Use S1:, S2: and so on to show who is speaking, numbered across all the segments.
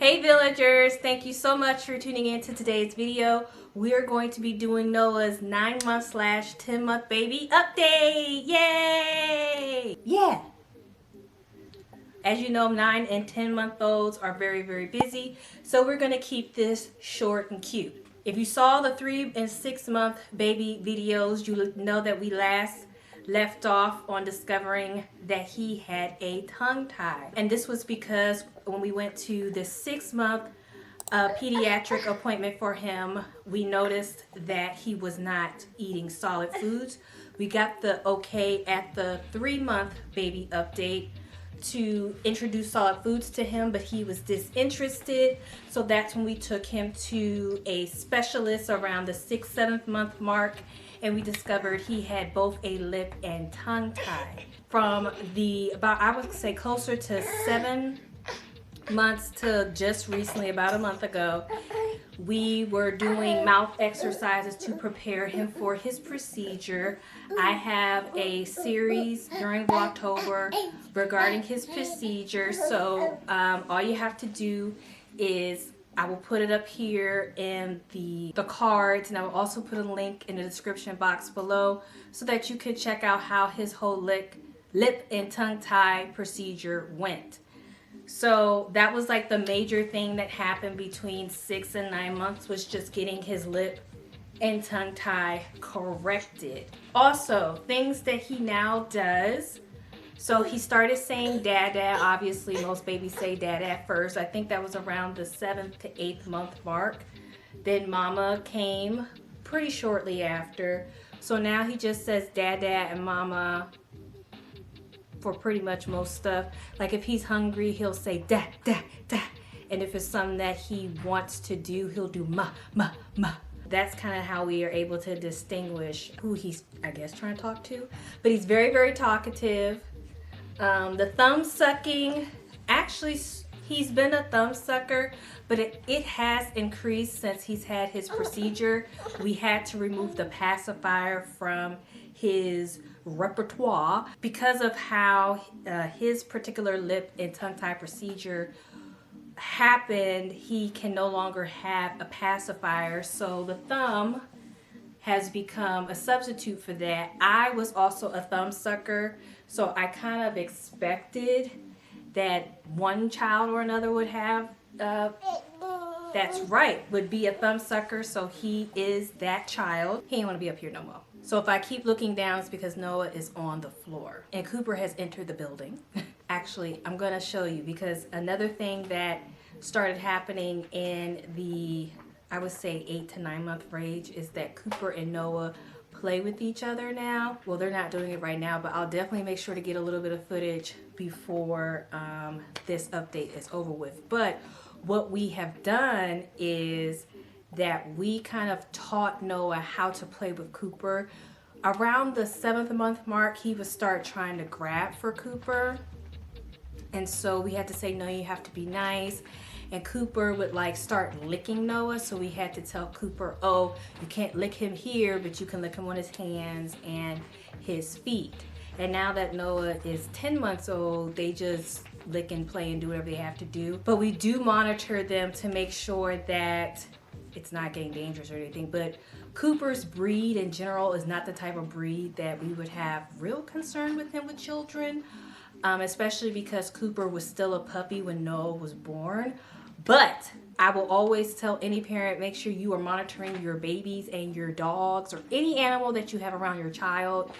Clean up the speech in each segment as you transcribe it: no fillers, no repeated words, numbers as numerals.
S1: Hey villagers, thank you so much for tuning in to today's video. We are going to be doing Noah's 9-month / 10-month baby update. Yay! Yeah! As you know, 9 and 10-month-olds are very busy, so we're going to keep this short and cute. If you saw the 3 and 6-month baby videos, you know that we last left off on discovering that he had a tongue tie. And this was because when we went to the 6-month pediatric appointment for him, we noticed that he was not eating solid foods. We got the okay at the 3-month baby update to introduce solid foods to him, but he was disinterested. So that's when we took him to a specialist around the 6th, 7th month mark, and we discovered he had both a lip and tongue tie. From the about, I would say, closer to 7 months to just recently, about a month ago, we were doing mouth exercises to prepare him for his procedure. I have a series during October regarding his procedure, so all you have to do is I will put it up here in the cards, and I will also put a link in the description box below so that you can check out how his whole lip and tongue tie procedure went. So that was like the major thing that happened between 6 and 9 months, was just getting his lip and tongue tie corrected. Also, things that he now does. So he started saying dada. Obviously, most babies say dada at first. I think that was around the 7th to 8th month mark. Then mama came pretty shortly after. So now he just says dada and mama for pretty much most stuff. Like if he's hungry, he'll say da, da, da. And if it's something that he wants to do, he'll do ma, ma, ma. That's kind of how we are able to distinguish who he's, I guess, trying to talk to. But he's very talkative. The thumb sucking, actually, he's been a thumb sucker, but it has increased since he's had his procedure. We had to remove the pacifier from his repertoire because of how his particular lip and tongue tie procedure happened. He can no longer have a pacifier, so the thumb has become a substitute for that. I was also a thumb sucker, so I kind of expected that one child or another would have would be a thumb sucker. So he is that child. He ain't want to be up here no more. So if I keep looking down, it's because Noah is on the floor and Cooper has entered the building. Actually, I'm going to show you, because another thing that started happening in the, I would say, 8 to 9 month range is that Cooper and Noah play with each other now. Well, they're not doing it right now, but I'll definitely make sure to get a little bit of footage before this update is over with. But what we have done is that we kind of taught Noah how to play with Cooper. Around the 7th month mark, he would start trying to grab for Cooper. And so we had to say, no, you have to be nice. And Cooper would like start licking Noah. So we had to tell Cooper, oh, you can't lick him here, but you can lick him on his hands and his feet. And now that Noah is 10 months old, they just lick and play and do whatever they have to do. But we do monitor them to make sure that it's not getting dangerous or anything. But Cooper's breed in general is not the type of breed that we would have real concern with him with children, especially because Cooper was still a puppy when Noah was born. But I will always tell any parent, make sure you are monitoring your babies and your dogs or any animal that you have around your child.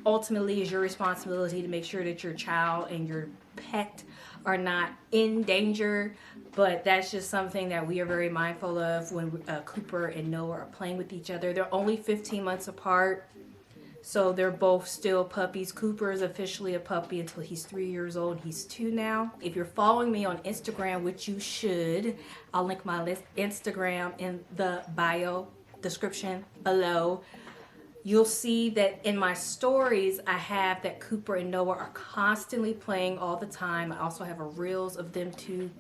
S1: Ultimately, it's your responsibility to make sure that your child and your pet are not in danger. But that's just something that we are very mindful of when Cooper and Noah are playing with each other. They're only 15 months apart, so they're both still puppies. Cooper is officially a puppy until he's 3 years old. He's 2 now. If you're following me on Instagram, which you should, I'll link my Instagram in the bio description below. You'll see that in my stories, I have that Cooper and Noah are constantly playing all the time. I also have a reels of them two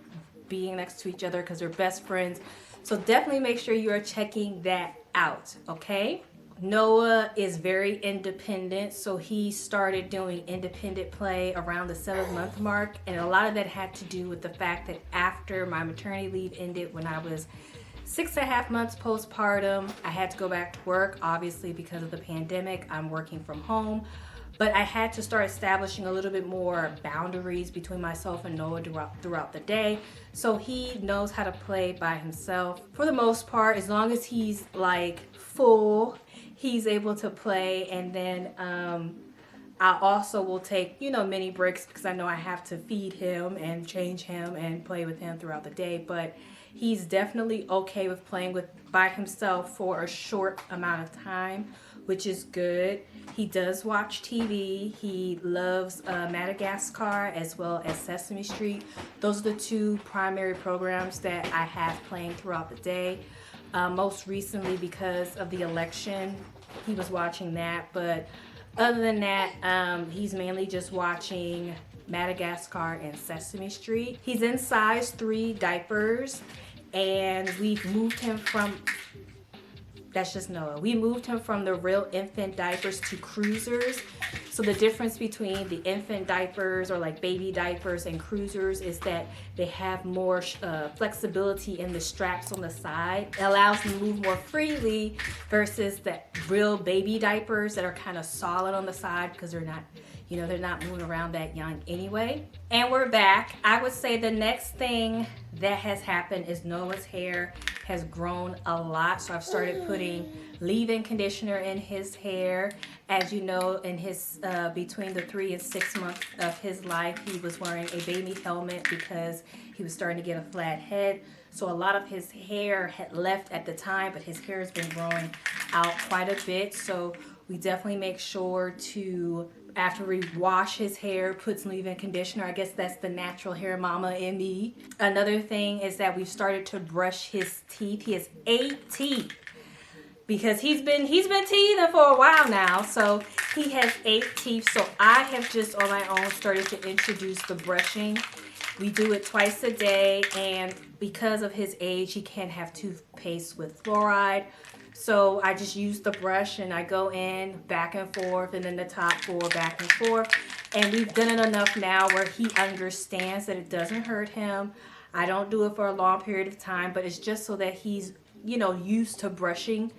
S1: being next to each other because they're best friends. So definitely make sure you are checking that out, okay? Noah is very independent, so he started doing independent play around the 7-month mark, and a lot of that had to do with the fact that after my maternity leave ended when I was 6.5 months postpartum, I had to go back to work, obviously because of the pandemic. I'm working from home, but I had to start establishing a little bit more boundaries between myself and Noah throughout the day. So he knows how to play by himself for the most part. As long as he's like full, he's able to play. And then I also will take, mini breaks because I know I have to feed him and change him and play with him throughout the day. But he's definitely okay with playing by himself for a short amount of time, which is good. He does watch TV. He loves Madagascar as well as Sesame Street. Those are the two primary programs that I have playing throughout the day. Most recently, because of the election, he was watching that. But other than that, he's mainly just watching Madagascar and Sesame Street. He's in size 3 diapers, and we've moved him from... That's just Noah. We moved him from the real infant diapers to cruisers. So the difference between the infant diapers or like baby diapers and cruisers is that they have more flexibility in the straps on the side. It allows them to move more freely versus the real baby diapers that are kind of solid on the side because they're not, they're not moving around that young anyway. And we're back. I would say the next thing that has happened is Noah's hair has grown a lot. So I've started putting leave-in conditioner in his hair. As you know, in his between the 3 and 6 months of his life, he was wearing a baby helmet because he was starting to get a flat head. So a lot of his hair had left at the time, but his hair has been growing out quite a bit. So we definitely make sure to, after we wash his hair, put some leave-in conditioner. I guess that's the natural hair mama in me. Another thing is that we've started to brush his teeth. He has 8 teeth because he's been teething for a while now. So he has 8 teeth. So I have just on my own started to introduce the brushing. We do it twice a day, and because of his age, he can't have toothpaste with fluoride. So I just use the brush and I go in back and forth, and then the top 4 back and forth. And we've done it enough now where he understands that it doesn't hurt him. I don't do it for a long period of time, but it's just so that he's, used to brushing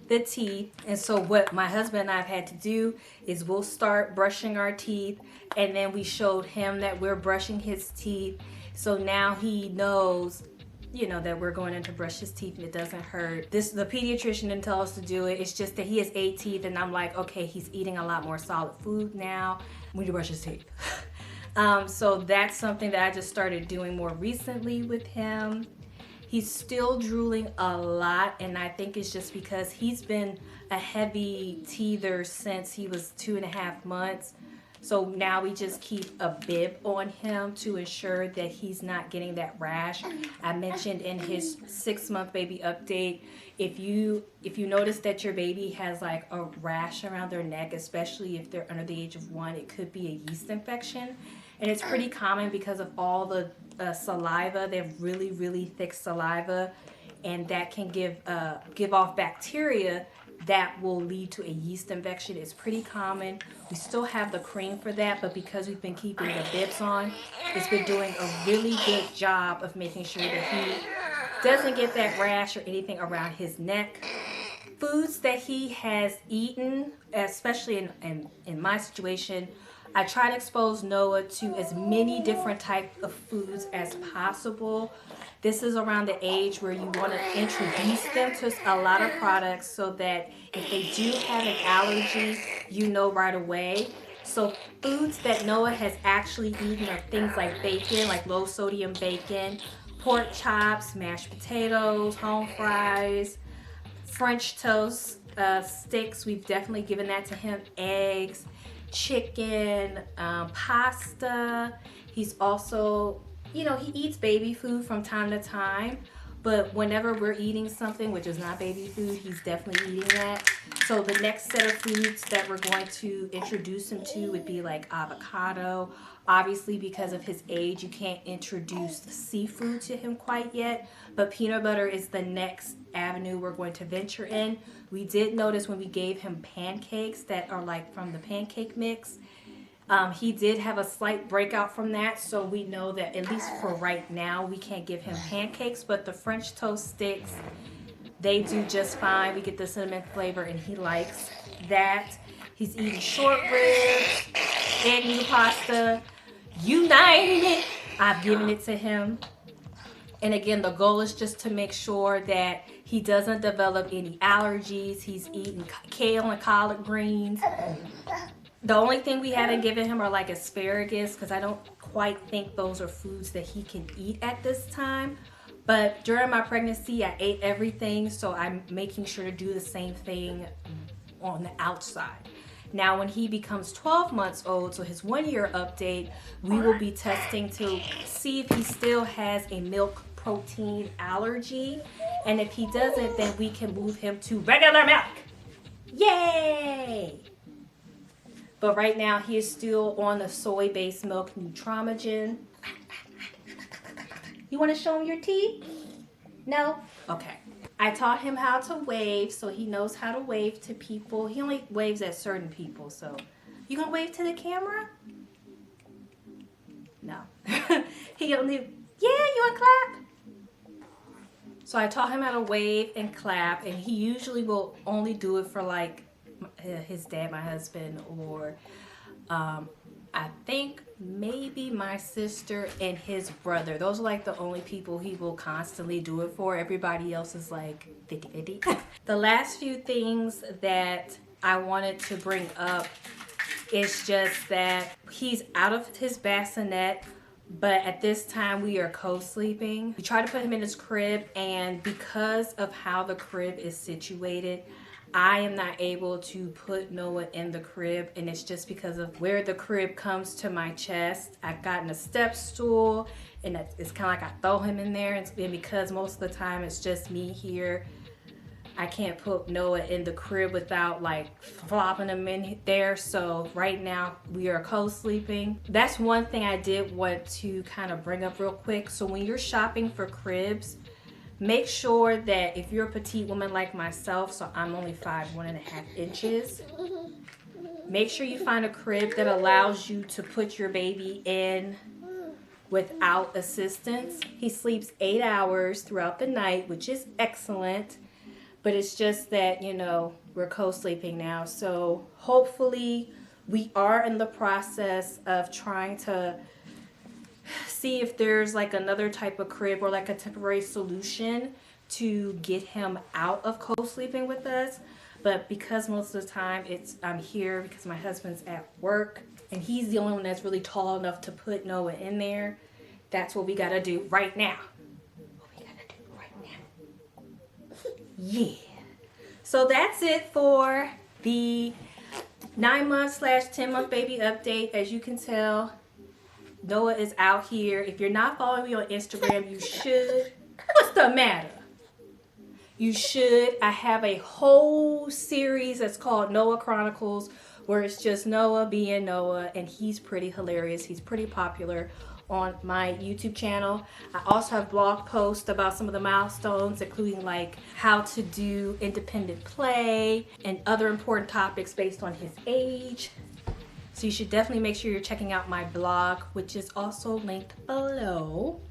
S1: the teeth. And so what my husband and I have had to do is we'll start brushing our teeth, and then we showed him that we're brushing his teeth. So now he knows that we're going in to brush his teeth and it doesn't hurt. The pediatrician didn't tell us to do it. It's just that he has 8 teeth, and I'm like, okay, he's eating a lot more solid food now. We need to brush his teeth. So that's something that I just started doing more recently with him. He's still drooling a lot, and I think it's just because he's been a heavy teether since he was 2.5 months. So now we just keep a bib on him to ensure that he's not getting that rash. I mentioned in his 6-month baby update, if you notice that your baby has like a rash around their neck, especially if they're under the age of 1, it could be a yeast infection. And it's pretty common because of all the saliva. They have really, really thick saliva, and that can give off bacteria that will lead to a yeast infection. It's pretty common. We still have the cream for that, but because we've been keeping the bibs on, it's been doing a really good job of making sure that he doesn't get that rash or anything around his neck. Foods that he has eaten, especially in my situation, I try to expose Noah to as many different types of foods as possible. This is around the age where you want to introduce them to a lot of products so that if they do have an allergy, right away. So foods that Noah has actually eaten are things like bacon, like low sodium bacon, pork chops, mashed potatoes, home fries, French toast sticks. We've definitely given that to him. Eggs, chicken, pasta. He's also, he eats baby food from time to time, but whenever we're eating something, which is not baby food, he's definitely eating that. So the next set of foods that we're going to introduce him to would be like avocado. Obviously, because of his age, you can't introduce seafood to him quite yet, but peanut butter is the next avenue we're going to venture in. We did notice when we gave him pancakes that are like from the pancake mix, he did have a slight breakout from that, so we know that at least for right now, we can't give him pancakes, but the French toast sticks, they do just fine. We get the cinnamon flavor and he likes that. He's eating short ribs, egg noodle pasta, you name it, I've given it to him. And again, the goal is just to make sure that he doesn't develop any allergies. He's eating kale and collard greens. The only thing we haven't given him are like asparagus, because I don't quite think those are foods that he can eat at this time. But during my pregnancy, I ate everything, so I'm making sure to do the same thing on the outside. Now, when he becomes 12 months old, so his 1 year update, we will be testing to see if he still has a milk protein allergy. And if he doesn't, then we can move him to regular milk. Yay! But right now, he is still on the soy-based milk Nutramigen. You want to show him your teeth? No? Okay. I taught him how to wave, so he knows how to wave to people. He only waves at certain people, so. You gonna wave to the camera? No. He only, yeah, you wanna clap? So I taught him how to wave and clap, and he usually will only do it for like his dad, my husband, or I think maybe my sister and his brother. Those are like the only people he will constantly do it for. Everybody else is like 50-50. The last few things that I wanted to bring up is just that he's out of his bassinet, but at this time we are co-sleeping. We try to put him in his crib, and because of how the crib is situated, I am not able to put Noah in the crib, and it's just because of where the crib comes to my chest. I've gotten a step stool, and it's kind of like I throw him in there, and because most of the time it's just me here, I can't put Noah in the crib without like flopping him in there. So right now we are co-sleeping. That's one thing I did want to kind of bring up real quick. So when you're shopping for cribs, make sure that if you're a petite woman like myself, so I'm only 5'1.5" inches, make sure you find a crib that allows you to put your baby in without assistance. He sleeps 8 hours throughout the night, which is excellent, but it's just that, you know, we're co-sleeping now. So hopefully we are in the process of trying to see if there's like another type of crib or like a temporary solution to get him out of co-sleeping with us. But because most of the time I'm here because my husband's at work and he's the only one that's really tall enough to put Noah in there, that's what we gotta do right now. Yeah. So that's it for the 9-month/10 month baby update. As you can tell, Noah is out here. If you're not following me on Instagram, you should. What's the matter? You should. I have a whole series that's called Noah Chronicles, where it's just Noah being Noah, and he's pretty hilarious. He's pretty popular on my YouTube channel. I also have blog posts about some of the milestones, including like how to do independent play and other important topics based on his age. So you should definitely make sure you're checking out my blog, which is also linked below.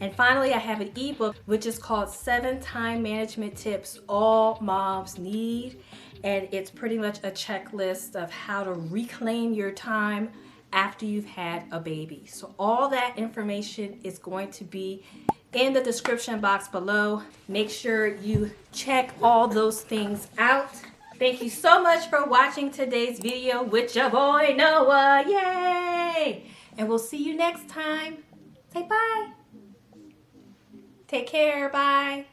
S1: And finally, I have an ebook, which is called 7 Time Management Tips All Moms Need. And it's pretty much a checklist of how to reclaim your time after you've had a baby. So all that information is going to be in the description box below. Make sure you check all those things out. Thank you so much for watching today's video with your boy Noah. Yay! And we'll see you next time. Say bye. Take care. Bye.